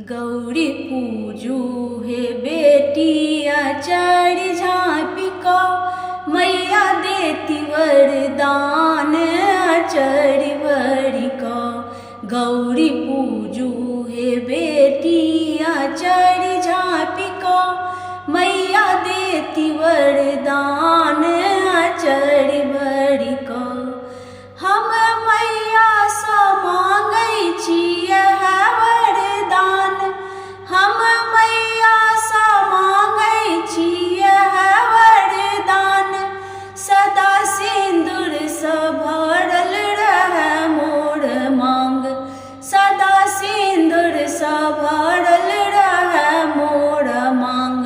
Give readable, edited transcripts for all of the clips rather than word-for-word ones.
गौरी पूजू हे बेटिया चढ़ झाँपी को मैया देती वरदान चढ़ भरी को। गौरी पूजू हे बेटिया चढ़ झाँपी को मैया देती वरदान चढ़ भरी को। हम मैया सा मांगै छियै वरदान, हम मैया सा मांगै छियै वरदान। सदा सिंदूर सँ भरल रहै मोर मांग, सदा सिंदूर सँ भरल रहै मोर मांग।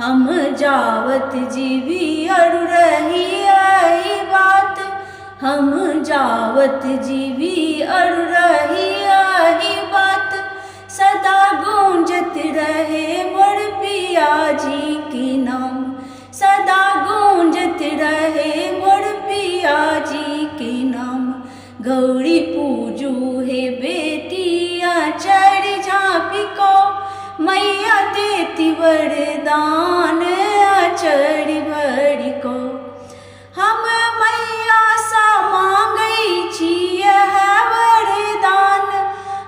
हम जावत जीवी अरु रही यही बात, हम जावत जीवी अरु रही यही बात। सदा गूंजत रहे मोर पिया जी की नाम, सदा गूंजत रहे मोर पिया जी के नाम। गौरी पूजू हे बेटिया चढ़ झाँपी को मैया देती वरदान चढ़ भरी को। हम मैया सा मांगै छियै वरदान,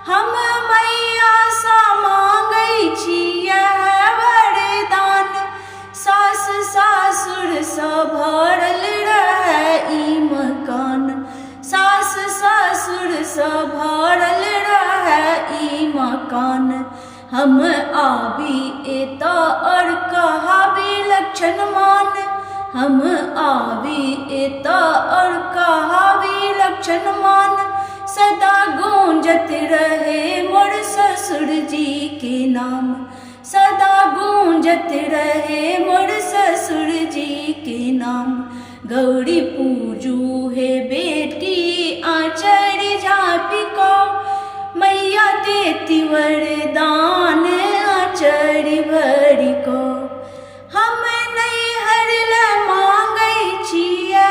हम मैया सा मांगै छियै वरदान। सास सासुर सँ भरल रहै ई मकान, सास ससुर सँ भरल रहै ई मकान। हम आबी एता और कहाबी लक्षण मान, हम आबी एता और कहाबी लक्षण मान। सदा गूंजत रहे मोर ससुर जी के नाम, सदा गूंजत रहे मोर ससुर जी के नाम। गौरी पूजू हे बेटी आचर झाँपी को मैया देती वरदान आचर भरी को। हम नैहर ले मांगै छियै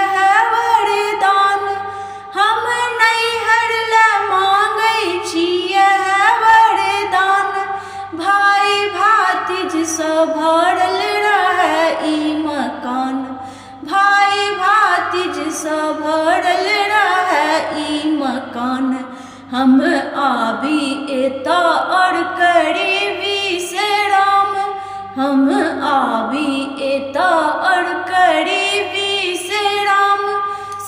वरदान, हम नैहर ले मांगै छियै वरदान। भाई भातिज सँ भरल रहै ई मकान, भाई भातिज सँ भरल रहै ई मकान। हम आबी एता और करी विश्राम, हम आबी एता और करी विश्राम।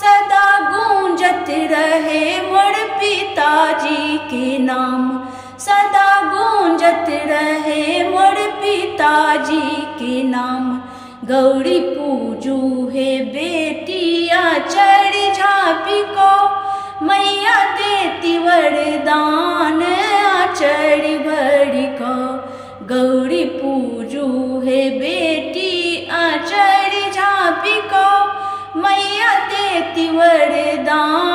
सदा गूंजत रहे मोर पिताजी के नाम, सदा गूंजत रहे मोर पिताजी के नाम। गौरी पूजू हे बेटिया चढ़ झाँपी को मैया देती वरदान चढ़ भरी को। गौरी पूजू हे बेटी चढ़ झाँपी को मैया देती वरदान